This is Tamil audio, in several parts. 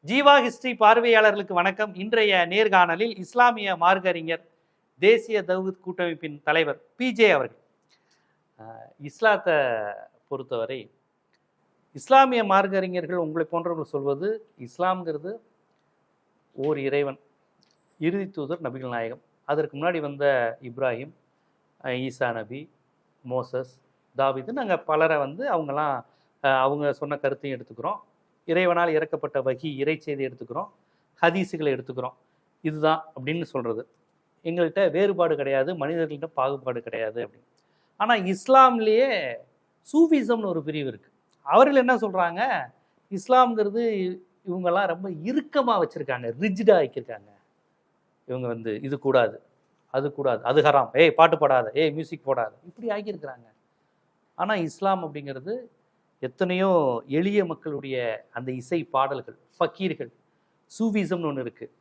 ஜீவா ஹிஸ்டரி பார்வையாளர்களுக்கு வணக்கம். இன்றைய நேர்காணலில் இஸ்லாமிய மார்க்கறிஞர், தேசிய தௌஹீத் கூட்டமைப்பின் தலைவர் பிஜே அவர்கள். இஸ்லாத்தை பொறுத்தவரை இஸ்லாமிய மார்க்கறிஞர்கள் உங்களை போன்றவர்கள் சொல்வது இஸ்லாம்ங்கிறது ஓர் இறைவன், இறுதி தூதர் நபிகள் நாயகம், அதற்கு முன்னாடி வந்த இப்ராஹிம், ஈசா நபி, மோசஸ், தாவீது, நாங்கள் பலரை அவங்கெல்லாம் அவங்க சொன்ன கருத்தையும் எடுத்துக்கிறோம். இறைவனால் இறக்கப்பட்ட வகி இறை செய்தி எடுத்துக்கிறோம், ஹதீஸுகளை எடுத்துக்கிறோம். இதுதான் அப்படின்னு சொல்கிறது. எங்கள்கிட்ட வேறுபாடு கிடையாது, மனிதர்கள்ட்ட பாகுபாடு கிடையாது அப்படின்னு. ஆனால் இஸ்லாம்லேயே சூஃபிசம்னு ஒரு பிரிவு இருக்குது. அவர்கள் என்ன சொல்கிறாங்க, இஸ்லாம்ங்கிறது இவங்கெல்லாம் ரொம்ப இறுக்கமாக வச்சுருக்காங்க, ரிஜிடாக ஆக்கியிருக்காங்க. இவங்க இது கூடாது, அது கூடாது, அது ஹராம், பாட்டு போடாத, மியூசிக் போடாத, இப்படி ஆக்கியிருக்கிறாங்க. ஆனால் இஸ்லாம் அப்படிங்கிறது எத்தனையோ எளிய மக்களுடைய அந்த இசை பாடல்கள், ஃபக்கீர்கள், சூஃபிசம்னு ஒன்று இருக்குது.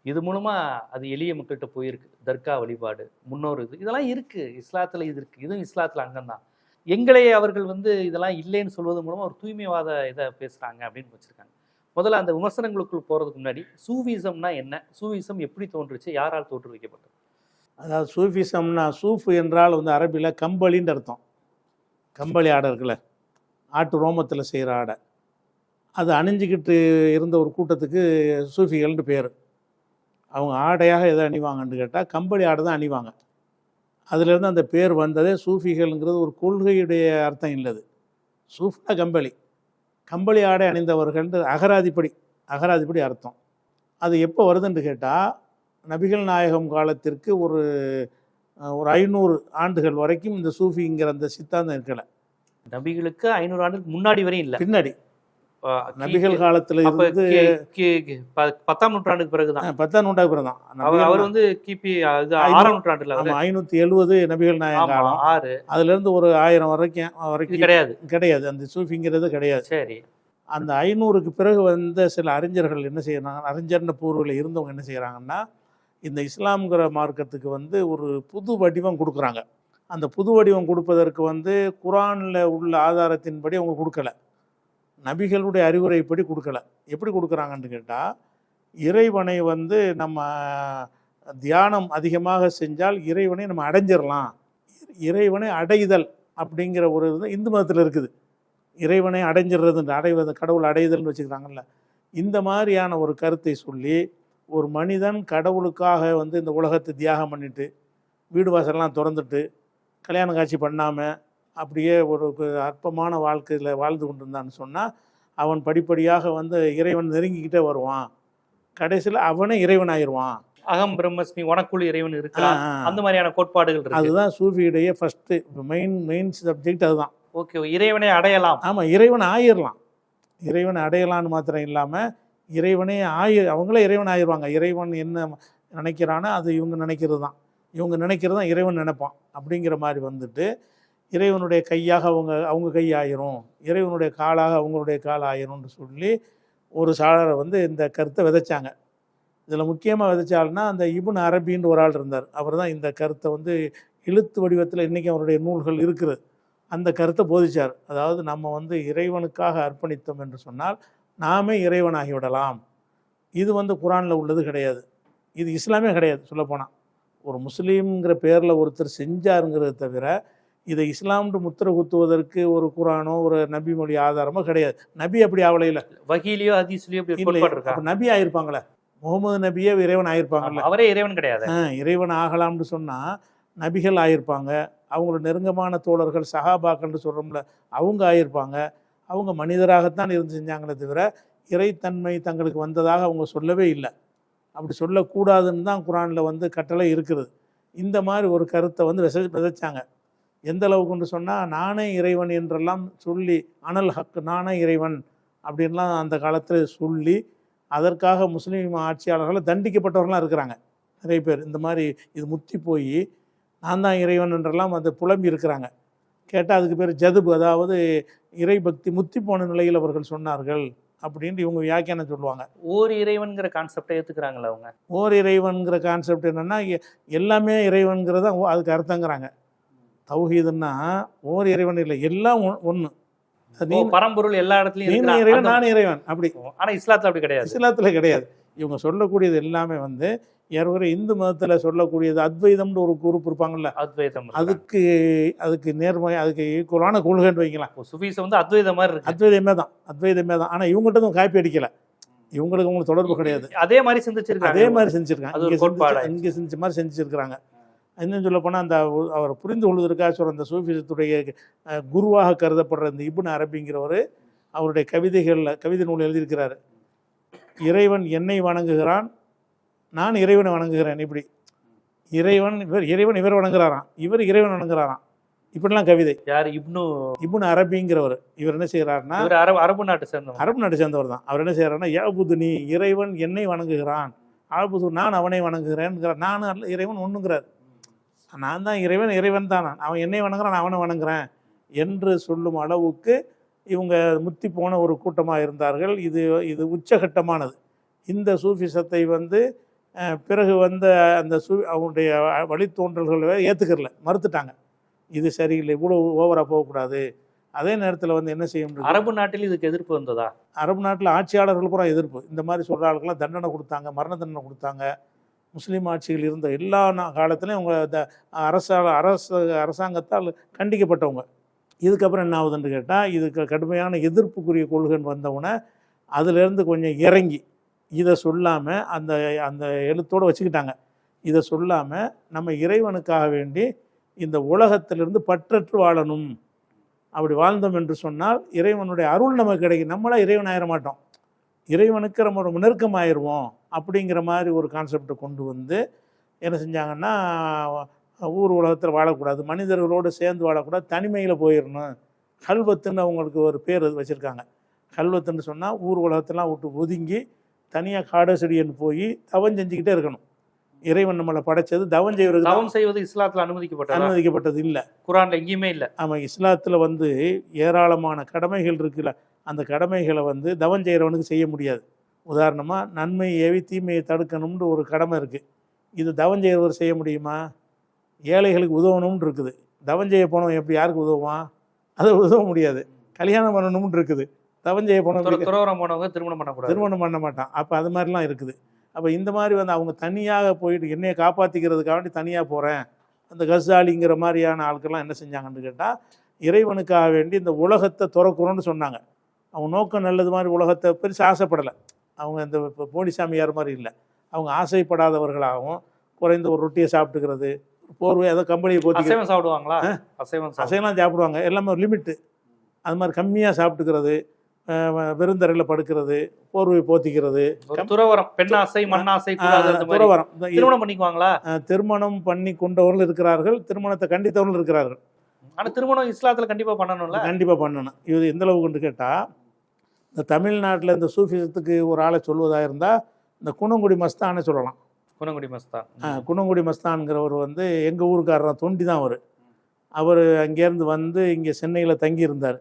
இது மூலமாக அது எளிய மக்கள்கிட்ட போயிருக்கு. தர்கா வழிபாடு, முன்னோர் இதெல்லாம் இருக்குது இஸ்லாத்தில். இது இருக்குது, இதுவும் இஸ்லாத்தில் அங்கம்தான். எங்களை அவர்கள் இதெல்லாம் இல்லைன்னு சொல்வது மூலமாக ஒரு தூய்மைவாத இதை பேசுகிறாங்க அப்படின்னு வச்சுருக்காங்க. முதல்ல அந்த விமர்சனங்களுக்குள் போகிறதுக்கு முன்னாடி சூஃபிசம்னா என்ன, சூஃபிசம் எப்படி தோன்றுச்சு, யாரால் தோற்றுவிக்கப்பட்டது? அதாவது சூஃபிசம்னா, சூஃபு என்றால் அரபியில் கம்பளின்னு அர்த்தம். கம்பளி ஆடை இருக்குல்ல, ஆட்டு ரோமத்தில் செய்கிற ஆடை, அது அணிஞ்சிக்கிட்டு இருந்த ஒரு கூட்டத்துக்கு சூஃபிகள்னு பேர். அவங்க ஆடையாக எதை அணிவாங்கன்னு கேட்டால் கம்பளி ஆடை தான் அணிவாங்க. அதிலேருந்து அந்த பேர் வந்ததே. சூஃபிகள்ங்கிறது ஒரு கொள்கையுடைய அர்த்தம் இல்லது. சூஃப்னா கம்பளி, கம்பளி ஆடை அணிந்தவர்கள் அகராதிப்படி அர்த்தம். அது எப்போ வருதுன்னு கேட்டால், நபிகள் நாயகம் காலத்திற்கு ஒரு 500 ஆண்டுகள் வரைக்கும் இந்த சூஃபிங்கிற அந்த சித்தாந்தம் இருக்கலை. நபிகளுக்கு 500 ஆண்டுக்கு முன்னாடி வரையும் இல்லை, பின்னாடி நபிகள் காலத்தில் இருந்து 10ஆம் நூற்றாண்டுக்கு பிறகுதான். 10ஆம் நூற்றாண்டு பிறகுதான் அவர் கிபி 6ஆம் நூற்றாண்டுல 570 நபிகள் நாயகம் காலம். அதுலேருந்து ஒரு 1000 வரைக்கும் கிடையாது, அந்த சூஃபிங்கிறது கிடையாது. சரி, அந்த 500க்கு பிறகு சில அறிஞர்கள் என்ன செய்யறாங்க, அறிஞர்ன பூர்வத்தில் இருந்தவங்க என்ன செய்கிறாங்கன்னா, இந்த இஸ்லாம்ங்கிற மார்க்கத்துக்கு ஒரு புது வடிவம் கொடுக்குறாங்க. அந்த புது வடிவம் கொடுப்பதற்கு குரானில் உள்ள ஆதாரத்தின்படி அவங்க கொடுக்கல, நபிகளுடைய அறிவுரைப்படி கொடுக்கல. எப்படி கொடுக்குறாங்கன்னு கேட்டால், இறைவனை நம்ம தியானம் அதிகமாக செஞ்சால் இறைவனை நம்ம அடைஞ்சிடலாம், இறைவனை அடைதல் அப்படிங்கிற ஒரு இது இந்து மதத்தில் இருக்குது. இறைவனை அடைஞ்சிடுறது, அடைவது, கடவுள் அடைதல்னு வச்சுக்கிறாங்கல்ல. இந்த மாதிரியான ஒரு கருத்தை சொல்லி, ஒரு மனிதன் கடவுளுக்காக இந்த உலகத்தை தியாகம் பண்ணிட்டு, வீடு வாசல்லாம் திறந்துட்டு, கல்யாண காட்சி பண்ணாமல் அப்படியே ஒரு அற்பமான வாழ்க்கையில் வாழ்ந்து கொண்டு இருந்தான்னு சொன்னால், அவன் படிப்படியாக இறைவன் நெருங்கிக்கிட்டே வருவான். கடைசியில் அவனே இறைவன் ஆயிடுவான். அகம் பிரம்மஸ்மி, உனக்குள் இறைவன் இருக்கலாம், அந்த மாதிரியான கோட்பாடுகள் இருக்கு. அதுதான் சூஃபியுடைய ஃபஸ்ட்டு மெயின் சப்ஜெக்ட். அதுதான். ஓகே, இறைவனை அடையலாம். ஆமாம், இறைவனை ஆயிடலாம். இறைவனை அடையலான்னு மாத்திரம் இல்லாமல் இறைவனே அவங்களே இறைவன் ஆயிடுவாங்க. இறைவன் என்ன நினைக்கிறானோ அது இவங்க நினைக்கிறது தான், இவங்க நினைக்கிறது தான் இறைவன் நினைப்பான். அப்படிங்கிற மாதிரி இறைவனுடைய கையாக அவங்க கை ஆயிரும், இறைவனுடைய காலாக அவங்களுடைய கால் ஆயிரும்னு சொல்லி ஒரு சாளரை இந்த கருத்தை விதைச்சாங்க. இதில் முக்கியமாக விதைச்சால்னா அந்த இப்னு அரபின்னு ஒரு ஆள் இருந்தார். அவர் தான் இந்த கருத்தை எழுத்து வடிவத்தில் இன்றைக்கி அவருடைய நூல்கள் இருக்குது, அந்த கருத்தை போதிச்சார். அதாவது நம்ம இறைவனுக்காக அர்ப்பணித்தோம் என்று சொன்னால் நாமே இறைவனாகிவிடலாம். இது குரானில் உள்ளது கிடையாது, இது இஸ்லாமே கிடையாது. சொல்லப்போனால் ஒரு முஸ்லீம்ங்கிற பேரில் ஒருத்தர் செஞ்சாருங்கிறத தவிர இதை இஸ்லாம்னு முத்திரை குத்துவதற்கு ஒரு குரானோ ஒரு நபி மொழி ஆதாரமோ கிடையாது. நபி அப்படி ஆவலையில் வகீலியோ ஹதீஸ்லயோ நபி ஆயிருப்பாங்களே, முகமது நபியே இறைவன் ஆயிருப்பாங்கல்ல. அவரே இறைவன் கிடையாது. இறைவன் ஆகலாம்னு சொன்னால் நபிகள் ஆயிருப்பாங்க, அவங்களோட நெருங்கமான தோழர்கள் சஹாபாக்கள்னு சொல்கிறோம்ல, அவங்க ஆயிருப்பாங்க. அவங்க மனிதராகத்தான் இருந்து செஞ்சாங்களே தவிர இறைத்தன்மை தங்களுக்கு வந்ததாக அவங்க சொல்லவே இல்லை. அப்படி சொல்லக்கூடாதுன்னு தான் குரானில் கட்டளை இருக்குது. இந்த மாதிரி ஒரு கருத்தை விதைச்சாங்க. எந்த அளவுக்குன்னு சொன்னால், நானே இறைவன் என்றெல்லாம் சொல்லி, அனல் ஹக், நானே இறைவன் அப்படின்லாம் அந்த காலத்தில் சொல்லி, அதற்காக முஸ்லீம் ஆட்சியாளர்களை தண்டிக்கப்பட்டவர்களாம் இருக்கிறாங்க நிறைய பேர். இந்த மாதிரி இது முத்தி போய் நான் தான் இறைவன் என்றெல்லாம் புலம்பி இருக்கிறாங்க. கேட்டால் அதுக்கு பேர் ஜதுபு, அதாவது இறை பக்தி முத்தி போன நிலையில் அவர்கள் சொன்னார்கள் அப்படின்ட்டு இவங்க வியாக்கியானம் சொல்லுவாங்க. ஓர் இறைவன்கிற கான்செப்டை ஏற்றுக்கிறாங்களா அவங்க? ஓர் இறைவன்கிற கான்செப்ட் என்னென்னா, எல்லாமே இறைவன்கிறத அதுக்கு அர்த்தங்கிறாங்க. தௌஹீதுன்னா ஓர் இறைவன் இல்லை, எல்லாம் ஒன்று. நீ பரம்பொருள் எல்லா இடத்துலயும் நீ இருக்கிறான். இறைவன் அந்த- நான் இறைவன் அப்படி. ஆனா இஸ்லாத்துல அப்படி கிடையாது. இஸ்லாத்துல கிடையாது. இவங்க சொல்லக்கூடியது எல்லாமே வந்து ஏற்கனவே இந்து மதத்துல சொல்லக்கூடியது அத்வைதம்னு ஒரு குரூப் இருப்பாங்கல்ல, அத்வைதம் அதுக்கு அதுக்கு நேர்மை அதுக்கு ஈக்குவலான கொள்கைன்னு வைக்கலாம். சுஃபீஸ் வந்து அத்வைதம் மாதிரி இருக்கு. அத்வைதமே தான். ஆனால் இவங்ககிட்ட காப்பி அடிக்கல, உங்களுக்கு தொடர்பு கிடையாது. அதே மாதிரி சிந்திச்சிருக்காங்க. அதே மாதிரி செஞ்சுருக்காங்க. அது ஒரு கோட்பாடு. இங்கே செஞ்ச மாதிரி செஞ்சுருக்கிறாங்க. இன்னும் சொல்ல போனால் அந்த அவர் புரிந்து கொள்வதற்காக சொல்கிற அந்த சூஃபிசத்துடைய குருவாக கருதப்படுற இந்த இப்னு அரபிங்கிறவர் அவருடைய கவிதை நூல் எழுதியிருக்கிறார். இறைவன் என்னை வணங்குகிறான், நான் இறைவனை வணங்குகிறேன். இப்படி இறைவன் இவர் வணங்குறாராம், இவர் இறைவன் வணங்குறாராம், இப்படிலாம் கவிதை. யார்? இப்னு அரபிங்கிறவர். இவர் என்ன செய்கிறாருன்னா, அரபு நாட்டு சேர்ந்தவர் தான். அவர் என்ன செய்கிறாருன்னா, யாபுது நீ இறைவன் என்னை வணங்குகிறான், ஆபுது நான் அவனை வணங்குகிறேன்ங்கிறார். நான் அல்ல இறைவன் ஒன்றுங்கிறார். நான் தான் இறைவன் தான், அவன் என்னை வணங்குறான், அவனை வணங்குறேன் என்று சொல்லும் அளவுக்கு இவங்க முத்தி போன ஒரு கூட்டமாக இருந்தார்கள். இது உச்சகட்டமானது. இந்த சூஃபிசத்தை வந்து பிறகு வந்த அந்த அவங்களுடைய வழித்தோன்றல்களை ஏற்றுக்கல, மறுத்துட்டாங்க. இது சரியில்லை, இவ்வளோ ஓவராக போகக்கூடாது. அதே நேரத்தில் வந்து என்ன செய்ய முடியும், அரபு நாட்டில் இதுக்கு எதிர்ப்பு வந்ததா? அரபு நாட்டில் ஆட்சியாளர்கள் பூரா எதிர்ப்பு. இந்த மாதிரி சொல்கிற ஆளுக்கெல்லாம் தண்டனை கொடுத்தாங்க, மரண தண்டனை கொடுத்தாங்க. முஸ்லீம் ஆட்சியில் இருந்த எல்லா காலத்துலேயும் அவங்க அரசாங்கத்தால் கண்டிக்கப்பட்டவங்க. இதுக்கப்புறம் என்ன ஆகுதுன்னு கேட்டால், இதுக்கு கடுமையான எதிர்ப்புக்குரிய கொள்கைன்னு வந்தவுடனே அதிலேருந்து கொஞ்சம் இறங்கி இதை சொல்லாமல் அந்த அந்த எழுத்தோடு வச்சுக்கிட்டாங்க. இதை சொல்லாமல் நம்ம இறைவனுக்காக வேண்டி இந்த உலகத்திலிருந்து பற்றற்று வாழணும். அப்படி வாழ்ந்தோம் என்று சொன்னால் இறைவனுடைய அருள் நமக்கு கிடைக்கும், நம்மளாம் இறைவன் ஆயிட மாட்டோம், இறைவனுக்கு நம்ம ஒரு நெருக்கமாயிருவோம் அப்படிங்கிற மாதிரி ஒரு கான்செப்டை கொண்டு வந்து என்ன செஞ்சாங்கன்னா, ஊர் உலகத்தில் வாழக்கூடாது, மனிதர்களோடு சேர்ந்து வாழக்கூடாது, தனிமையில் போயிடணும். கல்வத்துன்னு அவங்களுக்கு ஒரு பேர் வச்சுருக்காங்க. கல்வத்துன்னு சொன்னால் ஊர் உலகத்தெல்லாம் விட்டு ஒதுங்கி தனியாக காடு செடியன்னு போய் தவம் செஞ்சுக்கிட்டே இருக்கணும். இறைவன் நம்மளை படைச்சது தவம் செய்வது. தவம் செய்வது இஸ்லாத்தில் அனுமதிக்கப்பட்டது இல்லை, குர்ஆன்ல எங்கேயுமே இல்லை. ஆமாம், இஸ்லாத்தில் வந்து ஏராளமான கடமைகள் இருக்குல்ல, அந்த கடமைகளை வந்து தவம் செய்கிறவனுக்கு செய்ய முடியாது. உதாரணமாக நன்மை ஏவி தீமையை தடுக்கணும்னு ஒரு கடமை இருக்குது. இது தவம் செய்கிறவர் செய்ய முடியுமா? ஏழைகளுக்கு உதவணும்னு இருக்குது, தவம் செய்ய போனவன் எப்படி யாருக்கு உதவுவான்? அதை உதவ முடியாது. கல்யாணம் பண்ணணும்னு இருக்குது, தவம் செய்ய போனவங்க திருமணம் பண்ண மாட்டான். அப்போ அது மாதிரிலாம் இருக்குது. அப்போ இந்த மாதிரி வந்து அவங்க தனியாக போயிட்டு என்னையை காப்பாற்றிக்கிறதுக்காக வேண்டி தனியாக போகிறேன், அந்த கசாலிங்கிற மாதிரியான ஆட்கள்லாம் என்ன செஞ்சாங்கன்னு கேட்டால், இறைவனுக்காக வேண்டி இந்த உலகத்தை துறக்குறோன்னு சொன்னாங்க. அவங்க நோக்கம் நல்லது மாதிரி உலகத்தை பெருசாக ஆசைப்படலை. அவங்க இந்த போலிசாமியார் மாதிரி இல்லை, அவங்க ஆசைப்படாதவர்களாகவும் குறைந்த ஒரு ரொட்டியை சாப்பிட்டுக்கிறது, போர்வை ஏதோ கம்பெனியை போத்தி சாப்பிடுவாங்களா, அசைவெல்லாம் சாப்பிடுவாங்க, எல்லாமே ஒரு லிமிட்டு. அது மாதிரி கம்மியாக சாப்பிட்டுக்கிறது, விருந்தறையில் படுக்கிறது, போர்வை போத்திக்கிறது, துறவரம், பெண்ணாசை மண்ணாசை, துறவரம். திருமணம் பண்ணிக்குவாங்களா? திருமணம் பண்ணி கொண்டவர்கள் இருக்கிறார்கள், திருமணத்தை கண்டித்தவர்கள் இருக்கிறார்கள். ஆனால் திருமணம் இஸ்லாத்தில் கண்டிப்பாக பண்ணணும்ல? கண்டிப்பாக பண்ணணும். இது எந்த அளவுக்குன்னு கேட்டால், இந்த தமிழ்நாட்டில் இந்த சூஃபிசத்துக்கு ஒரு ஆளை சொல்வதாக இருந்தால் இந்த குணங்குடி மஸ்தானே சொல்லலாம். குணங்குடி மஸ்தான்கிறவர் வந்து எங்கள் ஊருக்காரர், தொண்டி தான் அவர் அங்கேருந்து வந்து இங்கே சென்னையில் தங்கியிருந்தார்.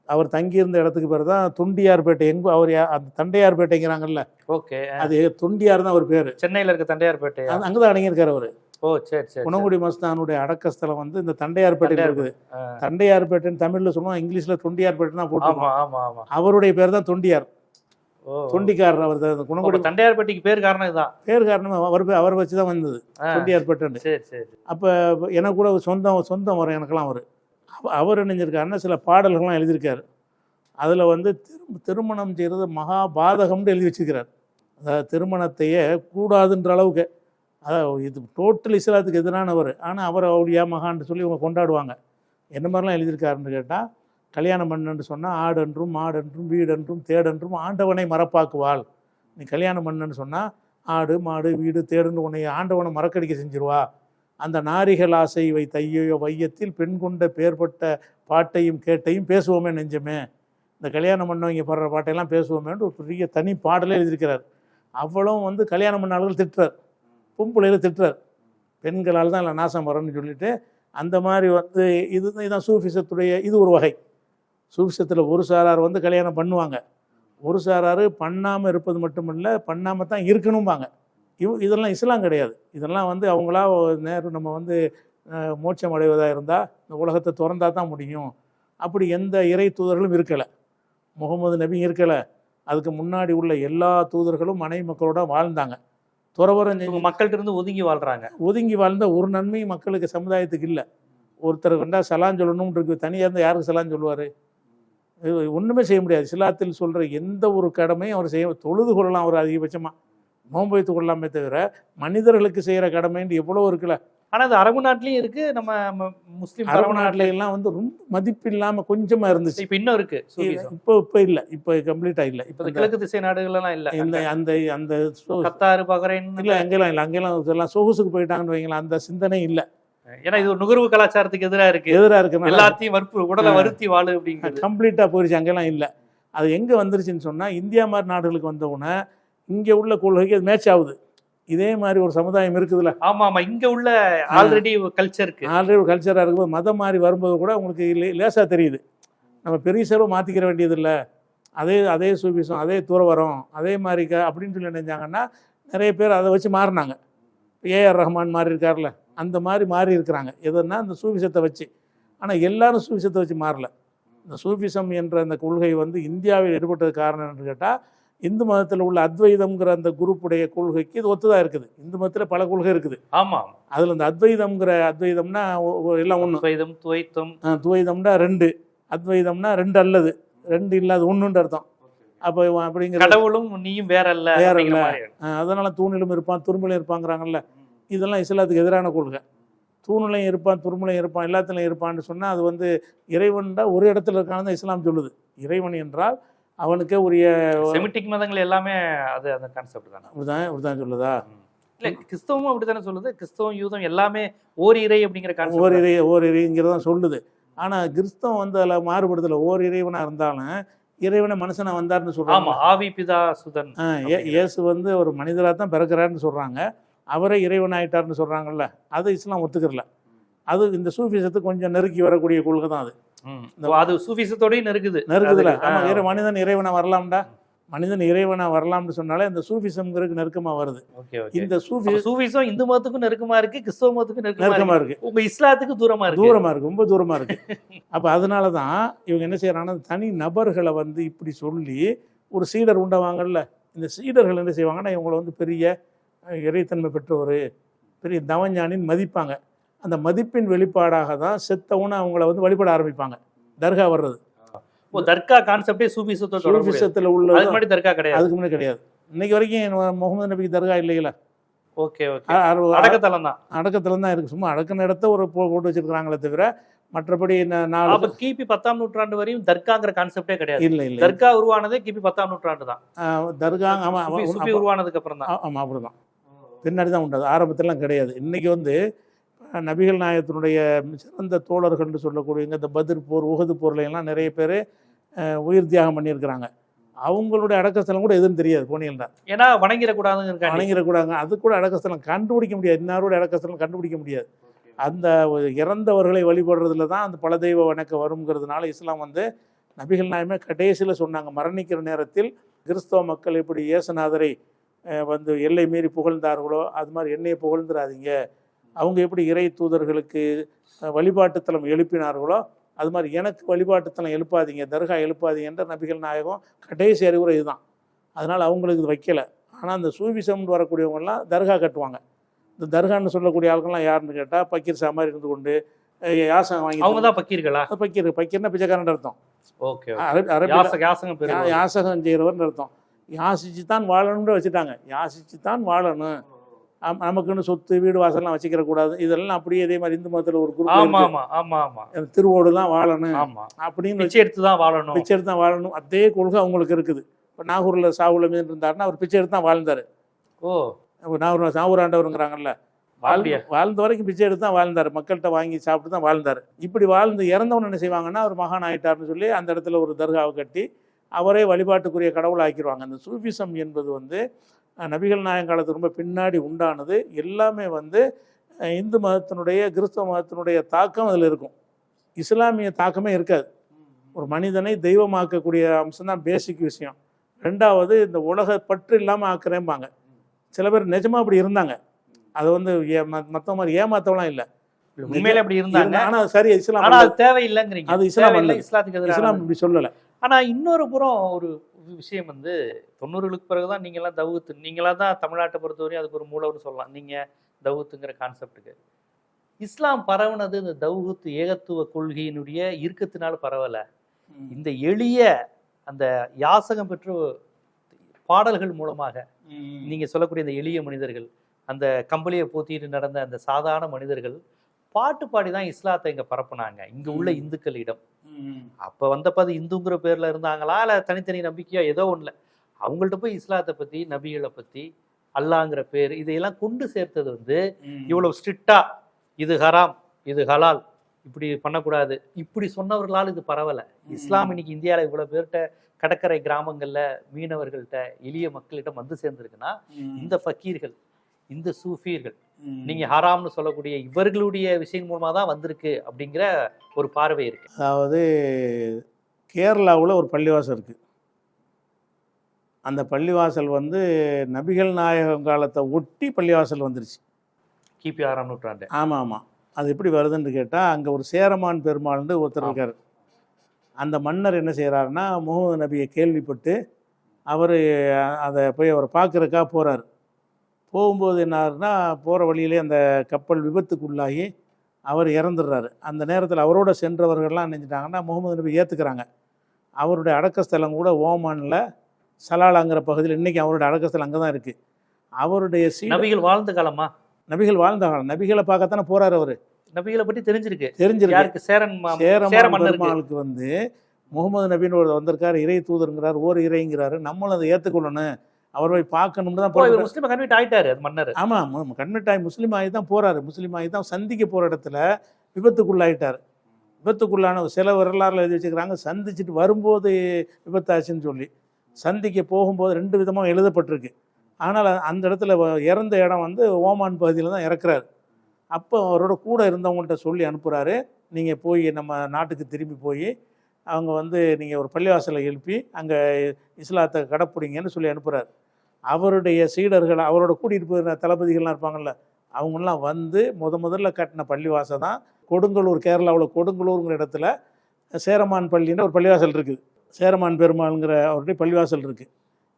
அவர் தங்கியிருந்த இடத்துக்கு பேர் தான் தொண்டியார்பேட்டை. அவர் அந்த தண்டையார்பேட்டைங்கிறாங்கல்ல, ஓகே, அது தொண்டியார் தான் அவர் பேர். சென்னையில் இருக்க தண்டையார்பேட்டை, அங்கே தான் அடங்கியிருக்கார் அவர். ஓ சரி சரி. குணங்குடி மஸ்தானுடைய அடக்கஸ்தலம் வந்து இந்த தண்டையார்பேட்டையில் இருக்குது. தண்டையார்பேட்டைன்னு தமிழில் சொல்லுவோம், இங்கிலீஷில் தொண்டியார்பேட்டை தான் போட்டுருவோம். அவருடைய பேர் தான் தொண்டியார், தொண்டிக்காரர். அவர் குணங்குடி தண்டையார்பேட்டைக்கு பேர் காரணம் இதுதான். பேர் காரணம் அவர் வச்சு தான் வந்தது தொண்டியார்பேட்டைன்னு. சரி சரி. அப்போ எனக்கு கூட சொந்தம் வரும் எனக்கெல்லாம். அவர் இணைஞ்சிருக்காருன்னா சில பாடல்கள்லாம் எழுதியிருக்காரு. அதில் வந்து திருமணம் செய்கிறது மகா பாதகம்னு எழுதி வச்சிருக்கிறார். அதாவது திருமணத்தையே கூடாதுன்ற அளவுக்கு, அதாவது இது டோட்டல் இஸ்லாத்துக்கு எதிரானவர். ஆனால் அவர் அவளியா மகான்னு சொல்லி இவங்க கொண்டாடுவாங்க. என்ன மாதிரிலாம் எழுதியிருக்காருன்னு கேட்டால், கல்யாணம் பண்ணுன்னு சொன்னால் ஆடென்றும் மாடென்றும் வீடென்றும் தேடென்றும் ஆண்டவனை மறப்பாக்குவாள். நீ கல்யாணம் பண்ணுன்னு சொன்னால் ஆடு மாடு வீடு தேடுன்னு உன்னை ஆண்டவனை மறக்கடிக்க செஞ்சிருவா. அந்த நாரிகள் ஆசை வை தையோ வையத்தில் பெண் கொண்ட பேர்பட்ட பாட்டையும் கேட்டையும் பேசுவோமே நெஞ்சமே. இந்த கல்யாணம் பண்ணவங்க பாடுற பாட்டையெல்லாம் பேசுவோமேன்னு ஒரு பெரிய தனி பாடலே எழுதியிருக்கிறார். அவ்வளவும் வந்து கல்யாணம் பண்ண ஆளுகள் திட்டுறார், பொம்பளையில் திட்டுறார், பெண்களால் தான் இல்லை நாசம் வரணும்னு சொல்லிட்டு. அந்த மாதிரி வந்து இதுதான் சூஃபிசத்துடைய இது ஒரு வகை. சூஃபிசத்தில் ஒரு சாரார் வந்து கல்யாணம் பண்ணுவாங்க, ஒரு சாரார் பண்ணாமல் இருப்பது மட்டுமில்லை பண்ணாமல் தான் இருக்கணும்பாங்க. இதெல்லாம் இஸ்லாம் கிடையாது. இதெல்லாம் வந்து அவங்களா நேரம் நம்ம வந்து மோட்சம் அடைவதாக இருந்தால் இந்த உலகத்தை திறந்தா தான் முடியும் அப்படி எந்த இறை தூதர்களும் இருக்கலை. முகமது நபி இருக்கலை. அதுக்கு முன்னாடி உள்ள எல்லா தூதர்களும் மனைவி மக்களோட வாழ்ந்தாங்க. துறவரம் மக்கள்கிட்ட இருந்து ஒதுங்கி வாழ்றாங்க. ஒதுங்கி வாழ்ந்த ஒரு நன்மையும் மக்களுக்கு சமுதாயத்துக்கு இல்லை. ஒருத்தர் கண்டா சலான் சொல்லணும்னு இருக்கு, தனியாக இருந்தால் யாருக்கு சலான் சொல்லுவார்? ஒன்றுமே செய்ய முடியாது. இஸ்லாத்தில் சொல்கிற எந்த ஒரு கடமையும் அவர் செய்ய, தொழுது கொள்ளலாம் அவர் அதிகபட்சமாக, நோன்பு வைத்து கொள்ளலாமே தவிர மனிதர்களுக்கு செய்கிற கடமைன்னு எவ்வளோ இருக்குல்ல. ஆனால் அது அரபு நாட்டிலையும் இருக்கு, நம்ம முஸ்லீம் அரபு நாட்டில எல்லாம் வந்து ரொம்ப மதிப்பு இல்லாமல் கொஞ்சமாக இருந்துச்சு. இப்போ இன்னும் இருக்கு. இப்போ இல்லை, இப்போ கம்ப்ளீட்டாக இல்லை. இப்போ கிழக்கு திசை நாடுகள்லாம் இல்லை. இந்த அந்த அந்த கத்தார், பஹ்ரைன் இல்லை, அங்கெல்லாம் இல்லை. அங்கெல்லாம் எல்லாம் சொகுசுக்கு போயிட்டாங்கன்னு வைங்களேன், அந்த சிந்தனை இல்லை. ஏன்னா இது ஒரு நுகர்வு கலாச்சாரத்துக்கு எதிராக இருக்கு. எல்லாத்தையும் உடலை வருத்தி வாழு அப்படிங்கிறது கம்ப்ளீட்டாக போயிடுச்சு. அங்கெல்லாம் இல்லை. அது எங்கே வந்துருச்சுன்னு சொன்னால், இந்தியா மாதிரி நாடுகளுக்கு வந்தவுடனே இங்கே உள்ள கொள்கைக்கு அது மேட்ச் ஆகுது. இதே மாதிரி ஒரு சமுதாயம் இருக்குதுல்ல. ஆமா ஆமா, இங்க உள்ள ஆல்ரெடி கல்ச்சருக்கு ஒரு கல்ச்சராக இருக்கும்போது மதம் மாறி வரும்போது கூட உங்களுக்கு லேசாக தெரியுது. நம்ம பெரிய செலவு மாற்றிக்கிற வேண்டியது இல்லை. அதே சூபிசம், அதே துறவரம், அதே மாதிரி அப்படின்னு சொல்லி நினைஞ்சாங்கன்னா நிறைய பேர் அதை வச்சு மாறினாங்க. ஏஆர் ரஹ்மான் மாறி இருக்கார்ல, அந்த மாதிரி மாறி இருக்கிறாங்க. எதுன்னா இந்த சூபிசத்தை வச்சு. ஆனால் எல்லாரும் சூபிசத்தை வச்சு மாறல. இந்த சூபிசம் என்ற அந்த கொள்கை வந்து இந்தியாவில் ஏற்பட்டது காரணம் என்று கேட்டால், இந்து மதத்தில் உள்ள அத்வைதம்ங்கிற அந்த குரூப்புடைய கொள்கைக்கு இது ஒத்துதான் இருக்குது. இந்து மதத்தில் பல கொள்கை இருக்குது. ஆமாம். அதில் இந்த அத்வைதம்னா எல்லாம் ஒன்று. துவைதம்னா ரெண்டு, அத்வைதம்னா ரெண்டு அல்லது ரெண்டு இல்லாத ஒன்றுன்ற அர்த்தம். அப்போ அப்படிங்கிற கடவுளும் நீயும் வேற இல்லை. அதனால தூணிலும் இருப்பான் துரும்பிலும் இருப்பாங்கிறாங்கல்ல. இதெல்லாம் இஸ்லாத்துக்கு எதிரான கொள்கை. தூணிலையும் இருப்பான் துரும்பிலையும் இருப்பான் எல்லாத்துலையும் இருப்பான்னு சொன்னால் அது வந்து இறைவன்டா ஒரு இடத்துல இருக்கான்னு தான் இஸ்லாம் சொல்லுது. இறைவன் என்றால் அவனுக்கே உரிய செமிட்டிக் மதங்கள் எல்லாமே அது அந்த கான்செப்ட் தானே. அப்படிதான் சொல்லுதா? இல்லை, கிறிஸ்தவமும் அப்படித்தானே சொல்லுது. கிறிஸ்தவம் யூதம் எல்லாமே ஓர் இறை அப்படிங்கிற கான்செப்ட். ஓர் இறைங்கிறதான் சொல்லுது. ஆனால் கிறிஸ்தவம் வந்து அதில் மாறுபடுதல. ஓர் இறைவனாக இருந்தாலும் இறைவனை மனுஷனா வந்தார்னு சொல்றாங்க. ஆவி பிதா சுதன். இயேசு வந்து ஒரு மனிதராக தான் பிறக்கிறாருன்னு சொல்றாங்க. அவரே இறைவன் ஆயிட்டார்னு சொல்றாங்கல்ல. அது இஸ்லாம் ஒத்துக்கிறல. அது இந்த சூஃபிசத்துக்கு கொஞ்சம் நெருக்கி வரக்கூடிய கொள்கை தான் அது. அது சூஃபிசத்தோடய நெருக்குதுல. ஆமா, மனிதன் இறைவனை வரலாம்டா, மனிதன் இறைவனா வரலாம்னு சொன்னாலே இந்த சூஃபிசம்ங்கிறதுக்கு நெருக்கமா வருது. இந்த சூஃபிசம் இந்து மதத்துக்கும் நெருக்கமா இருக்கு, கிறிஸ்தவ மதத்துக்கும் நெருக்கமா இருக்கு, உங்க இஸ்லாத்துக்கு தூரமா இருக்கு, ரொம்ப தூரமா இருக்கு. அப்ப அதனாலதான் இவங்க என்ன செய்யறாங்கன்னா, தனி நபர்களை வந்து இப்படி சொல்லி ஒரு சீடர் உண்டவாங்கல்ல, இந்த சீடர்கள் என்ன செய்வாங்கன்னா இவங்களை வந்து பெரிய இறைத்தன்மை பெற்றவர், பெரிய தவஞானின்னு மதிப்பாங்க. அந்த மதிப்பின் வெளிப்பாடாக தான் செத்தவன அவங்கள வந்து வழிபட ஆரம்பிப்பாங்க. தர்கா வர்றது. தர்கா கான்செப்டே சூஃபிசத்தில் உள்ள. அதுக்கு முன்னாடி தர்கா கிடையாது. அதுக்கு முன்னாடி கிடையாது. இன்னைக்கு வரைக்கும் முகமது நபிக்கு தர்கா இல்லைங்களா? ஓகே ஓகே, அடக்கத்தலம் தான் இருக்கு. சும்மா அடக்கின இடத்த ஒரு போட்டு வச்சிருக்காங்களே தவிர மற்றபடி கிபி 10ஆம் நூற்றாண்டு வரையும் தர்காங்கிற கான்செப்டே கிடையாது. இல்லை இல்லை, தர்கா உருவானதே கிபி 10ஆம் நூற்றாண்டு தான். தர்கா உருவானதுக்கு அப்புறம் தான். ஆமா, அப்படிதான் பின்னாடி தான் உண்டு. ஆரம்பத்திலாம் கிடையாது. இன்னைக்கு வந்து நபிகள் நாயகத்தினுடைய சிறந்த தோழர்கள்னு சொல்லக்கூடியவங்க இந்த பத்ர் போர், உஹது போர்ல எல்லாம் நிறைய பேர் உயிர் தியாகம் பண்ணியிருக்கிறாங்க. அவங்களுடைய அடக்கஸ்தலம் கூட எதுவும் தெரியாது போனீங்கன்னா. ஏன்னா வணங்கிடக்கூடாது. அது கூட அடக்கஸ்தலம் கண்டுபிடிக்க முடியாது. இன்னாரோட அடக்கஸ்தலம் கண்டுபிடிக்க முடியாது. அந்த இறந்தவர்களை வழிபடுறதுல தான் அந்த பல தெய்வ வணக்க வருங்கிறதுனால இஸ்லாம் வந்து நபிகள் நாயகமே கடைசியில் சொன்னாங்க, மரணிக்கிற நேரத்தில் கிறிஸ்தவ மக்கள் எப்படி இயேசுநாதரை வந்து எல்லை மீறி புகழ்ந்தார்களோ அது மாதிரி என்னையை புகழ்ந்துடாதீங்க. அவங்க எப்படி இறை தூதர்களுக்கு வழிபாட்டுத்தலம் எழுப்பினார்களோ அது மாதிரி எனக்கு வழிபாட்டுத்தலம் எழுப்பாதீங்க, தர்கா எழுப்பாதீங்கன்ற நபிகள் நாயகம் கடைசி அறிவுரை இதுதான். அதனால் அவங்களுக்கு இது வைக்கலை. ஆனால் அந்த சூஃபிசம்னு வரக்கூடியவங்கெல்லாம் தர்கா கட்டுவாங்க. இந்த தர்கான்னு சொல்லக்கூடிய ஆளுங்கள்லாம் யாருன்னு கேட்டால் பக்கீர் சா மாதிரி இருந்து கொண்டு யாசகம் வாங்கி. அவங்க தான் பக்கீர்களா? பக்கீர்னா பிச்சைக்காரன் அர்த்தம். ஓகே, யாசகம் செய்கிறவர்னு அர்த்தம். யாசிச்சு தான் வாழணும்னு வச்சுட்டாங்க. யாசிச்சு தான் வாழணும், நமக்குன்னு சொத்து வீடு வாசல்லாம் வச்சுக்கிற கூடாது. இதெல்லாம் அப்படியே இதே மாதிரி இந்து மதத்தில் ஒரு குரூப் திருவோடுலாம் வாழணும் அப்படின்னு பிச்சை எடுத்து தான் வாழணும். அதே கொள்கை அவங்களுக்கு இருக்குது. இப்போ நாகூரில் சாவுல மீன் இருந்தாருன்னா அவர் பிச்சை எடுத்து தான் வாழ்ந்தார். நாகூர் ஆண்டவருங்கிறாங்கல்ல, வாழ்ந்த வரைக்கும் பிச்சை எடுத்து தான் வாழ்ந்தார். மக்கள்கிட்ட வாங்கி சாப்பிட்டு தான் வாழ்ந்தார். இப்படி வாழ்ந்து இறந்தவன் என்ன செய்வாங்கன்னா அவர் மகான் ஆயிட்டார்னு சொல்லி அந்த இடத்துல ஒரு தர்காவை கட்டி அவரே வழிபாட்டுக்குரிய கடவுள் ஆக்கிடுவாங்க. அந்த சூஃபிசம் என்பது வந்து நபிகள் நாயகம் காலத்துக்கு ரொம்ப பின்னாடி உண்டானது. எல்லாமே வந்து இந்து மதத்தினுடைய கிறிஸ்தவ மதத்தினுடைய தாக்கம் அதில் இருக்கும். இஸ்லாமிய தாக்கமே இருக்காது. ஒரு மனிதனை தெய்வமாக்கக்கூடிய அம்சம் தான் பேசிக் விஷயம். ரெண்டாவது இந்த உலக பற்று இல்லாமல் ஆக்குறேம்பாங்க. சில பேர் நிஜமாக அப்படி இருந்தாங்க. அதை வந்து மற்ற மாதிரி ஏமாத்தவெல்லாம் இல்லை. உண்மையில அப்படி இருந்தாங்க. ஆனா அது சரி இஸ்லாம் ஆனா அது தேவையில்லைங்கிறீங்க. அது இஸ்லாம் தேவையில்லை, அல்லது. இஸ்லாத்துக்கு எதிராக. இஸ்லாம் இப்படி சொல்லல. ஆனா இன்னொரு புறம் ஒரு விஷயம் வந்து 90களுக்கு பிறகுதான் நீங்கெல்லாம் தௌஹீத், நீங்களா தான் தமிழ்நாட்டை பொறுத்தவரையும் அதுக்கு ஒரு மூலம்னு சொல்லலாம். நீங்க தௌஹீத்துங்கிற கான்செப்டுக்கு இஸ்லாம் பரவுனது இந்த தௌஹீத் ஏகத்துவ கொள்கையினுடைய இறுக்கத்தினால பரவல. இந்த எளிய அந்த யாசகம் பெற்ற பாடல்கள் மூலமாக நீங்க சொல்லக்கூடிய இந்த எளிய மனிதர்கள், அந்த கம்பளியை போத்திட்டு நடந்த அந்த சாதாரண மனிதர்கள் பாட்டு பாடிதான் இஸ்லாத்தை இங்க பரப்புனாங்க இங்க உள்ள இந்துக்களிடம். அப்ப வந்தப்ப அது இந்துங்கிற பேர்ல இருந்தாங்களா இல்ல தனித்தனி நம்பிக்கையா ஏதோ ஒண்ணுல அவங்கள்ட்ட போய் இஸ்லாத்தை பத்தி, நபிகளை பத்தி, அல்லாங்கிற பேர் இதையெல்லாம் கொண்டு சேர்த்தது வந்து இவ்வளவு ஸ்ட்ரிக்டா இது ஹராம் இது ஹலால் இப்படி பண்ணக்கூடாது இப்படி சொன்னவர்களால் இது பரவல. இஸ்லாம் இன்னைக்கு இந்தியாவில் இவ்வளவு பேர்கிட்ட கடற்கரை கிராமங்கள்ல மீனவர்கள்ட்ட எளிய மக்களிடம் வந்து சேர்ந்திருக்குன்னா இந்த ஃபக்கீர்கள், இந்த சூஃபியர்கள், நீங்க ஹராம்னு சொல்லக்கூடிய இவர்களுடைய விஷயம் மூலமா தான் வந்திருக்கு அப்படிங்கிற ஒரு பார்வை இருக்கு. அதாவது கேரளாவில் ஒரு பள்ளிவாசல் இருக்கு. அந்த பள்ளிவாசல் வந்து நபிகள் நாயகம் காலத்தை ஒட்டி பள்ளிவாசல் வந்துருச்சு. கிபி 6ஆம் நூற்றாண்டு. ஆமாம் ஆமாம். அது எப்படி வருதுன்னு கேட்டால் அங்கே ஒரு சேரமான் பெருமாள்னு ஒருத்தர் இருக்கார். அந்த மன்னர் என்ன செய்கிறாருன்னா முகமது நபியை கேள்விப்பட்டு அவர் அதை போய் அவரை பார்க்குறக்கா போகிறார். போகும்போது என்னாருன்னா போகிற வழியிலே அந்த கப்பல் விபத்துக்குள்ளாகி அவர் இறந்துடுறாரு. அந்த நேரத்தில் அவரோட சென்றவர்கள்லாம் நினைச்சிட்டாங்கன்னா முகமது நபி ஏற்றுக்கிறாங்க. அவருடைய அடக்கஸ்தலம் கூட ஓமானில் சலாலாங்கிற பகுதியில் இன்றைக்கி அவருடைய அடக்கஸ்தலம் அங்கே தான் இருக்குது. அவருடைய நபிகள் வாழ்ந்த காலமா? நபிகள் வாழ்ந்த காலம். நபிகளை பார்க்கத்தானே போகிறார் அவர். நபிகளை பற்றி தெரிஞ்சிருக்கு. சேரமான் பெருமாளுக்கு வந்து முகமது நபின்னு ஒரு வந்திருக்காரு, இறை தூதருங்கிறார், ஓர் இறைங்கிறாரு, நம்மளும் அதை ஏற்றுக்கொள்ளணும், அவர் போய் பார்க்கணும்னு தான் போகிறார். முஸ்லீம் கன்வெர்ட் ஆயிட்டாரு மன்னர். ஆமாம், கன்வெர்ட் ஆகி முஸ்லீம் ஆகி தான் போகிறாரு. முஸ்லீம் ஆகி தான் சந்திக்க போகிற இடத்துல விபத்துக்குள்ளாயிட்டார். விபத்துக்குள்ளான சில வரலாறுல எழுதி வச்சுக்கிறாங்க, சந்திச்சுட்டு வரும்போது விபத்தாச்சுன்னு சொல்லி. சந்திக்க போகும்போது 2 விதமாக எழுதப்பட்டிருக்கு. ஆனால் அந்த இடத்துல இறந்த இடம் வந்து ஓமான் பகுதியில் தான் இறக்குறாரு. அப்போ அவரோட கூட இருந்தவங்கள்ட்ட சொல்லி அனுப்புகிறாரு, நீங்கள் போய் நம்ம நாட்டுக்கு திரும்பி போய் அவங்க வந்து நீங்கள் ஒரு பள்ளிவாசலை எழுப்பி அங்கே இஸ்லாத்தை கடைப்பிடிங்கன்னு சொல்லி அனுப்புகிறார். அவருடைய சீடர்கள், அவரோட கூட்டிகிட்டு போயிருந்த தளபதிகள்லாம் இருப்பாங்கள்ல, அவங்களாம் வந்து முதல்ல கட்டின பள்ளிவாசல் தான் கொடுங்கலூர், கேரளாவில் கொடுங்கலூருங்கிற இடத்துல சேரமான் பள்ளின்னு ஒரு பள்ளிவாசல் இருக்குது. சேரமான் பெருமாள்ங்கிற அவருடைய பள்ளிவாசல் இருக்குது.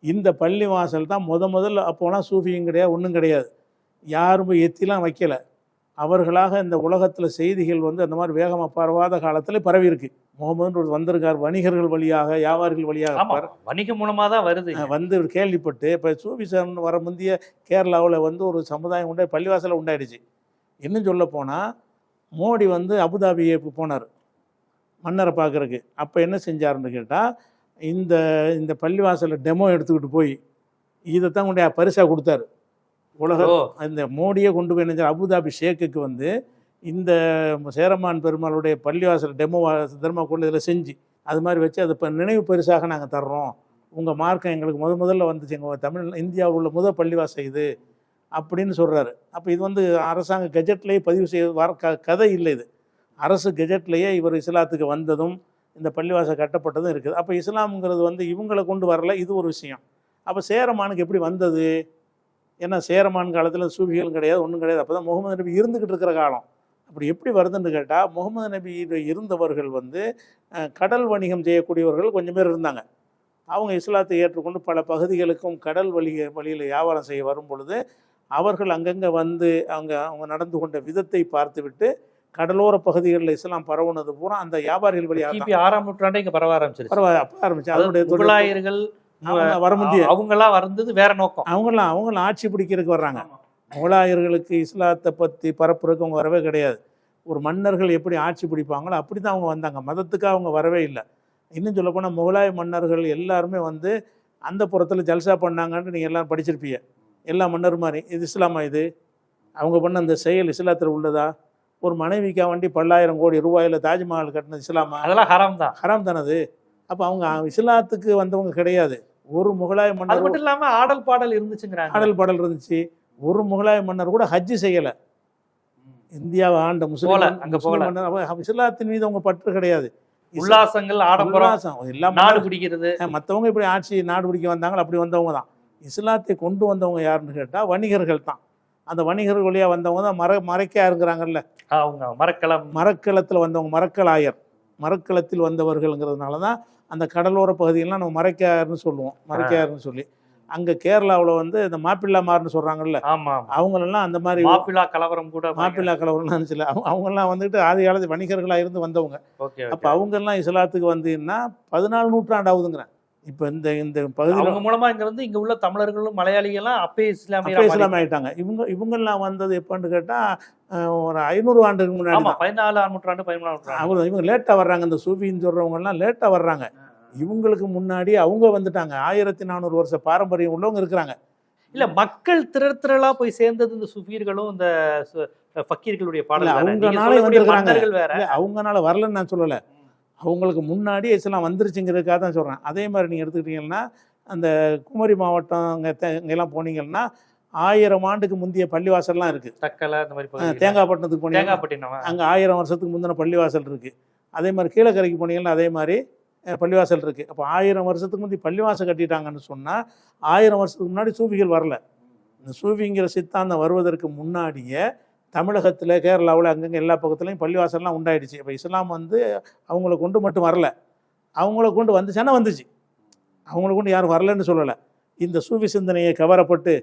இந்த பள்ளிவாசல் தான் முதல்ல அப்போலாம் சூஃபியும் கிடையாது, ஒன்றும் கிடையாது, யாரும் போய் எத்திலாம் வைக்கலை. அவர்களாக இந்த உலகத்தில் செய்திகள் வந்து அந்த மாதிரி வேகமாக பரவாத காலத்தில் பரவி இருக்கு. முகமது வந்திருக்கார், வணிகர்கள் வழியாக, வியாபாரிகள் வழியாக, வணிகம் மூலமாக தான் வருது வந்து கேள்விப்பட்டு. இப்போ சூஃபிசம் வர முந்தைய கேரளாவில் வந்து ஒரு சமுதாயம் உண்டா, பள்ளிவாசலை உண்டாயிடுச்சு. இன்னும் சொல்ல போனால் மோடி வந்து அபுதாபியை போனார் மன்னரை பார்க்குறக்கு. அப்போ என்ன செஞ்சாருன்னு கேட்டால் இந்த இந்த பள்ளிவாசலை டெமோ எடுத்துக்கிட்டு போய் இதைத்தான் கொண்டு பரிசாக கொடுத்தாரு. உலக இந்த மோடியை கொண்டு போய் நினைச்சார் அபுதாபி ஷேக்குக்கு வந்து இந்த சேரமான் பெருமாளுடைய பள்ளிவாசல் டெமோ கொண்டு இதில் செஞ்சு அது மாதிரி வச்சு அது இப்போ நினைவு பரிசாக நாங்கள் தர்றோம், உங்கள் மார்க்கம் எங்களுக்கு முதல்ல வந்துச்சு, எங்கள் இந்தியாவில் உள்ள பள்ளிவாசல் இது அப்படின்னு சொல்கிறாரு. அப்போ இது வந்து அரசாங்க கெஜெட்லேயே பதிவு செய்ய வர கதை இல்லை. இது அரசு கெஜெட்லேயே இவர் இஸ்லாத்துக்கு வந்ததும் இந்த பள்ளிவாசல் கட்டப்பட்டதும் இருக்குது. அப்போ இஸ்லாம்ங்கிறது வந்து இவங்களை கொண்டு வரல, இது ஒரு விஷயம். அப்போ சேரமானுக்கு எப்படி வந்தது? ஏன்னா சேரமான் காலத்தில் சூஃபிகளும் கிடையாது, ஒன்றும் கிடையாது. அப்போ தான் முகமது நபி இருந்துக்கிட்டு இருக்கிற காலம். அப்படி எப்படி வருதுன்னு கேட்டால் முகமது நபி இருந்தவர்கள் வந்து கடல் வணிகம் செய்யக்கூடியவர்கள் கொஞ்சம் பேர் இருந்தாங்க. அவங்க இஸ்லாத்தை ஏற்றுக்கொண்டு பல பகுதிகளுக்கும் கடல் வழியில் வியாபாரம் செய்ய வரும் பொழுது அவர்கள் அங்கங்கே வந்து அவங்க நடந்து கொண்ட விதத்தை பார்த்துவிட்டு கடலோர பகுதிகளில் இஸ்லாம் பரவுனது பூரா அந்த வியாபாரிகள் வழியாக 6ஆம் நூற்றாண்டே இங்கே பரவ ஆரம்பிச்சு. அதனுடைய தொழிலாளர்கள் அவங்கெல்லாம் வந்தது வேற நோக்கம். அவங்களாம் ஆட்சி பிடிக்கிறதுக்கு வர்றாங்க. முகலாயர்களுக்கு இஸ்லாத்தை பற்றி பரப்புறதுக்கு அவங்க வரவே கிடையாது. ஒரு மன்னர்கள் எப்படி ஆட்சி பிடிப்பாங்களோ அப்படி தான் அவங்க வந்தாங்க, மதத்துக்காக அவங்க வரவே இல்லை. இன்னும் சொல்லப்போனால் முகலாய மன்னர்கள் எல்லாருமே வந்து அந்த புறத்தில் ஜல்சா பண்ணாங்கன்னு நீங்கள் எல்லாம் படிச்சிருப்பீங்க. எல்லா மன்னர் மாதிரி இது இஸ்லாமா? இது அவங்க பண்ண அந்த செயல் இஸ்லாத்தில் உள்ளதா? ஒரு மனைவிக்கா வண்டி 10,000 கோடி ரூபாயில் தாஜ்மஹால் கட்டினது இஸ்லாமா? அதெல்லாம் ஹராம் தான். ஹராம் தானது. அப்போ அவங்க இஸ்லாத்துக்கு வந்தவங்க கிடையாது. ஒரு முகலாய மன்னர் அது மட்டும் இல்லாமல் ஆடல் பாடல் இருந்துச்சுங்கிறாங்க. ஆடல் பாடல் இருந்துச்சு. ஒரு முகலாய மன்னர் கூட ஹஜ்ஜு செய்யலை. இந்தியாவை ஆண்ட முஸ்லிம் மன்னர் இஸ்லாத்தின் மீது அவங்க பற்று கிடையாது. உல்லாசங்கள், ஆடம்பரம், எல்லாம் நாடு பிடிக்கிறது. மற்றவங்க இப்படி ஆட்சி நாடு பிடிக்க வந்தாங்களோ அப்படி வந்தவங்க தான். இஸ்லாத்தை கொண்டு வந்தவங்க யாருன்னு கேட்டால் வணிகர்கள் தான். அந்த வணிகர்கள் வழியாக வந்தவங்க தான் மறைக்கா இருக்கிறாங்கல்ல, அவங்க மரக்கலம் மரக்களத்தில் வந்தவங்க, மரக்கலாயர், மரக்களத்தில் வந்தவர்கள்ங்கிறதுனால தான் அந்த கடலோர பகுதியெல்லாம் நம்ம மரைக்காயர்னு சொல்லுவோம், மரைக்காயர்னு சொல்லி. அங்கே கேரளாவில் வந்து இந்த மாப்பிள்ளாமார்னு சொல்கிறாங்கல்ல, ஆமா அவங்களெல்லாம் அந்த மாதிரி மாப்பிள்ளா கலவரம் கூட மாப்பிள்ளா கலவரம்னு நினச்சில அவங்கெல்லாம் வந்துட்டு ஆதி காலத்து வணிகர்களாக இருந்து வந்தவங்க. ஓகே அப்போ அவங்கெல்லாம் இஸ்லாத்துக்கு வந்தீங்கன்னா 14 நூற்றாண்டு ஆகுதுங்கிறேன். இப்போ இந்த பகுதியில் அவங்க மூலமா இங்க வந்து இங்க உள்ள தமிழர்களும் மலையாளிகளும் அப்பே அப்போ இஸ்லாம் ஆகிட்டாங்க. இவங்கெல்லாம் வந்தது எப்போன்னு கேட்டால் ஒரு 500 ஆண்டுக்கு முன்னாடி. ஆமா 14ஆம் நூற்றாண்டு 13ஆம் நூற்றாண்டு. அவங்க இவங்க லேட்டாக வர்றாங்க. இந்த சூஃபின்னு சொல்கிறவங்கலாம் லேட்டாக வர்றாங்க. இவங்களுக்கு முன்னாடி அவங்க வந்துட்டாங்க. 1400 வருஷ பாரம்பரியம் உள்ளவங்க இருக்கிறாங்க. இல்ல மக்கள் திரளா போய் சேர்ந்தது இந்த சுஃபியர்களும் இந்த ஃபக்கீர்களுடைய பாடல். அவங்கனால வந்திருக்கிறாங்க. வேற அவங்கனால வரலன்னு நான் சொல்லலை. அவங்களுக்கு முன்னாடியே இஸ்லாம் வந்துருச்சுங்கிறதுக்காக தான் சொல்கிறேன். அதே மாதிரி நீங்கள் எடுத்துக்கிட்டிங்கன்னா அந்த குமரி மாவட்டம் இங்கெல்லாம் போனீங்கன்னா 1000 ஆண்டுக்கு முந்தைய பள்ளிவாசல்லாம் இருக்குது. தக்கலை அந்த மாதிரி தேங்காய்பட்டினத்துக்கு போனீங்க, தேங்காய்பட்டினம் அங்கே 1000 வருஷத்துக்கு முந்தின பள்ளிவாசல் இருக்குது. அதே மாதிரி கீழக்கரைக்கு போனீங்கன்னா அதே மாதிரி பள்ளிவாசல் இருக்குது. அப்போ 1000 வருஷத்துக்கு முந்தைய பள்ளிவாசல் கட்டிட்டாங்கன்னு சொன்னால் 1000 வருஷத்துக்கு முன்னாடி சூஃபிகள் வரல. இந்த சூஃபிங்கிற சித்தாந்தம் வருவதற்கு முன்னாடியே தமிழகத்தில், கேரளாவில், அங்கங்கே எல்லா பக்கத்துலையும் பள்ளிவாசல்லாம் உண்டாயிடுச்சு. இப்போ இஸ்லாம் வந்து அவங்கள கொண்டு மட்டும் வரல, அவங்கள கொண்டு வந்துச்சுன்னா வந்துச்சு. அவங்கள கொண்டு யாரும் வரலன்னு சொல்லலை. இந்த சூஃபி சிந்தனையை கவரப்பட்டு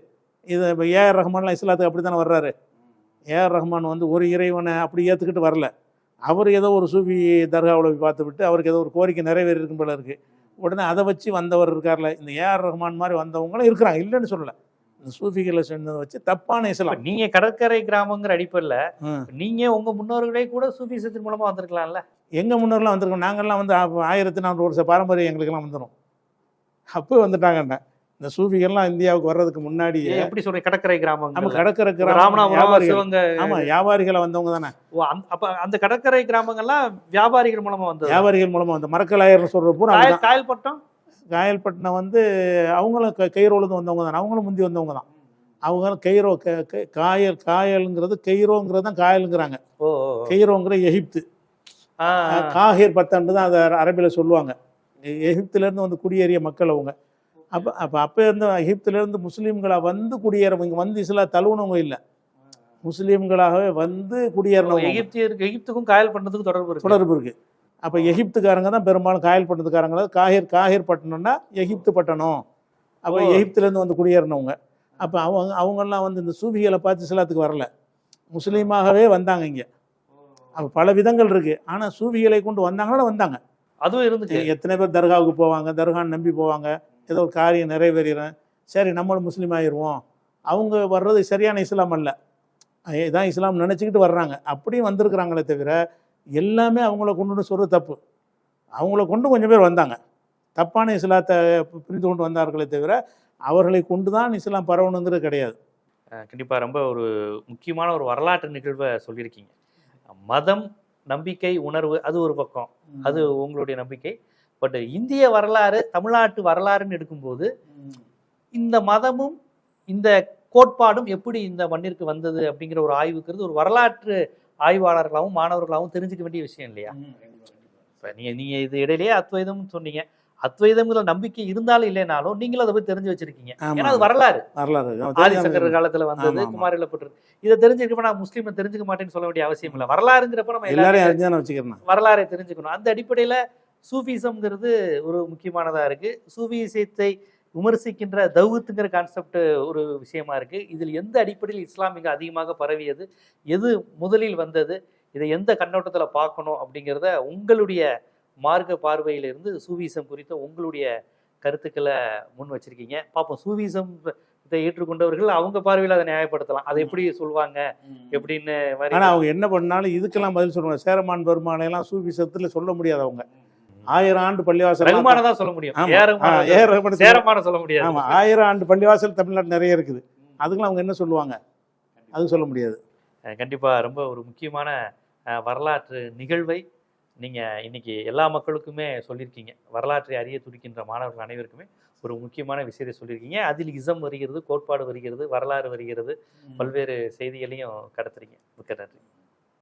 இது இப்போ ஏஆர் ரஹ்மான்லாம் இஸ்லாத்துக்கு அப்படி தானே வர்றாரு. ஏஆர் ரஹ்மான் வந்து ஒரு இறைவனை அப்படி ஏற்றுக்கிட்டு வரல. அவர் ஏதோ ஒரு சூஃபி தர்காவில் போய் பார்த்து விட்டு அவருக்கு ஏதோ ஒரு கோரிக்கை நிறைவேறி இருக்கும் போல இருக்குது. உடனே அதை வச்சு வந்தவர் இருக்கார்ல. இந்த ஏஆர் ரஹ்மான் மாதிரி வந்தவங்களும் இருக்கிறாங்க, இல்லைன்னு சொல்லலை. இந்த சூஃபிகளை சேர்ந்ததை வச்சு தப்பான இஸ்லாம். நீங்க கடற்கரை கிராமங்கிற அடிப்படையில் நீங்க உங்க முன்னோர்களே கூட சூஃபிசத்தின் மூலமா வந்திருக்கலாம்ல. எங்க முன்னோர்லாம் வந்திருக்கோம். நாங்கள்லாம் வந்து 1400 வருஷ பாரம்பரியம் எங்களுக்கெல்லாம் வந்துடும். அப்போ வந்துட்டாங்கண்ணா. இந்த சூஃபிகள்லாம் இந்தியாவுக்கு வர்றதுக்கு முன்னாடியே. எப்படி சொல்றீங்க? கடற்கரை கிராமம். நம்ம கடற்கரை கிராமம், ராமநாதபுரம். ஆமா, வியாபாரிகளை வந்தவங்க தானே. அப்ப அந்த கடற்கரை கிராமங்கள்லாம் வியாபாரிகள் மூலமா வந்தது. வியாபாரிகள் மூலமா வந்து மரக்கலாயர்னு சொல்ற பூரா. காயல்பட்டினம் வந்து அவங்களும் கெய்ரோலேருந்து வந்தவங்க தானே. அவங்களும் முந்தி வந்தவங்க தான். அவங்களும் கெய்ரோ காயல்ங்கிறது கெய்ரோங்கிறது தான் காயலுங்கிறாங்க. கெய்ரோங்கிற எகிப்து. காஹிர் பத்தாண்டு தான் அதை அரபியில் சொல்லுவாங்க. எகிப்திலேருந்து வந்து குடியேறிய மக்கள் அவங்க. அப்போ இருந்து எகிப்திலேருந்து முஸ்லீம்களாக வந்து குடியேறவங்க, வந்து இஸ்லாம் தழுவுனவங்க இல்லை, முஸ்லீம்களாகவே வந்து குடியேறினவங்க. எகிப்துக்கும் காயல் பட்டணத்துக்கும் தொடர்பு இருக்கு. அப்போ எகிப்துக்காரங்க தான் பெரும்பாலும் காயல் பட்டணத்துக்காரங்க. காஹிர் பட்டணம்னா எகிப்து பட்டணம். அப்போ எகிப்துலேருந்து வந்து குடியேறினவங்க. அப்போ அவங்கெல்லாம் வந்து இந்த சூஃபிகளை பார்த்து இஸ்லாத்துக்கு வரல, முஸ்லீமாகவே வந்தாங்க இங்கே. அப்போ பல விதங்கள் இருக்குது. ஆனால் சூஃபிகளை கொண்டு வந்தாங்கன்னா வந்தாங்க. அதுவும் இருந்துச்சு. எத்தனை பேர் தர்காவுக்கு போவாங்க, தர்கான்னு நம்பி போவாங்க. ஏதோ ஒரு காரியம் நிறைவேறேன், சரி நம்மளும் முஸ்லீம் ஆயிடுவோம். அவங்க வர்றது சரியான இஸ்லாம் அல்ல, இதான் இஸ்லாம் நினச்சிக்கிட்டு வர்றாங்க. அப்படியும் வந்திருக்கிறாங்களே தவிர எல்லாமே அவங்கள கொண்டு சொல்கிறது தப்பு. அவங்கள கொண்டு கொஞ்சம் பேர் வந்தாங்க, தப்பான இஸ்லாத்தை புரிந்து கொண்டு வந்தார்களே தவிர அவர்களை கொண்டு தான் இஸ்லாம் பரவணுங்கிறது கிடையாது. கண்டிப்பாக ரொம்ப ஒரு முக்கியமான ஒரு வரலாற்று நிகழ்வை சொல்லியிருக்கீங்க. மதம், நம்பிக்கை, உணர்வு அது ஒரு பக்கம், அது உங்களுடைய நம்பிக்கை. பட் இந்திய வரலாறு, தமிழ்நாட்டு வரலாறுன்னு எடுக்கும்போது இந்த மதமும் இந்த கோட்பாடும் எப்படி இந்த மண்ணிற்கு வந்தது அப்படிங்கிற ஒரு ஆய்வுக்கிறது ஒரு வரலாற்று ஆய்வாளர்களாகவும் மாணவர்களாகவும் தெரிஞ்சுக்க வேண்டிய விஷயம் இல்லையா? இப்போ நீங்க இது இடையிலேயே அத்வைதம்னு சொன்னீங்க. அத்வைதம்ங்கிற நம்பிக்கை இருந்தாலும் இல்லைனாலும் நீங்களும் அதை போய் தெரிஞ்சு வச்சிருக்கீங்க. ஏன்னா அது வரலாறு ஆதிசங்கர காலத்துல வந்தது, குமாரிலப்பட்டு. இதை தெரிஞ்சுக்கப்ப நான் முஸ்லீமை தெரிஞ்சுக்க மாட்டேன்னு சொல்ல வேண்டிய அவசியம் இல்லை. வரலாறுங்கிறப்ப நம்ம எல்லாரும் வரலாறை தெரிஞ்சுக்கணும். அந்த அடிப்படையில சூஃபிசம்ங்கிறது ஒரு முக்கியமானதா இருக்கு. சூஃபிசத்தை விமர்சிக்கின்ற தௌஹீத்ங்கிற கான்செப்ட் ஒரு விஷயமா இருக்கு. இதில் எந்த அடிப்படையில் இஸ்லாம் மிக அதிகமாக பரவியது, எது முதலில் வந்தது, இதை எந்த கண்ணோட்டத்தில் பார்க்கணும் அப்படிங்கிறத உங்களுடைய மார்க்க பார்வையிலிருந்து சூஃபிசம் குறித்த உங்களுடைய கருத்துக்களை முன் வச்சிருக்கீங்க. பார்ப்போம், சூஃபிசம் இதை ஏற்றுக்கொண்டவர்கள் அவங்க பார்வையில் அதை நியாயப்படுத்தலாம், அதை எப்படி சொல்லுவாங்க எப்படின்னு. ஆனால் அவங்க என்ன பண்ணாலும் இதுக்கெல்லாம் பதில் சொல்லுவாங்க. சேரமான் பெருமானையெல்லாம் சூஃபிசத்தில் சொல்ல முடியாது. அவங்க 1000 ஆண்டு பள்ளிவாசல் தான் சொல்ல முடியும், சேரமான சொல்ல முடியாது. ஆமா, 1000 ஆண்டு பள்ளிவாசல் தமிழ்நாடு நிறைய இருக்குது. அதுக்கெல்லாம் அவங்க என்ன சொல்லுவாங்க, அது சொல்ல முடியாது. கண்டிப்பா ரொம்ப ஒரு முக்கியமான வரலாற்று நிகழ்வை நீங்க இன்னைக்கு எல்லா மக்களுக்குமே சொல்லியிருக்கீங்க. வரலாற்றை அறிய துடிக்கின்ற மாணவர்கள் அனைவருக்குமே ஒரு முக்கியமான விஷயத்தை சொல்லியிருக்கீங்க. அதில் இசம் வருகிறது, கோட்பாடு வருகிறது, வரலாறு வருகிறது, பல்வேறு செய்திகளையும் கடத்துறீங்க. மிக்க நன்றி.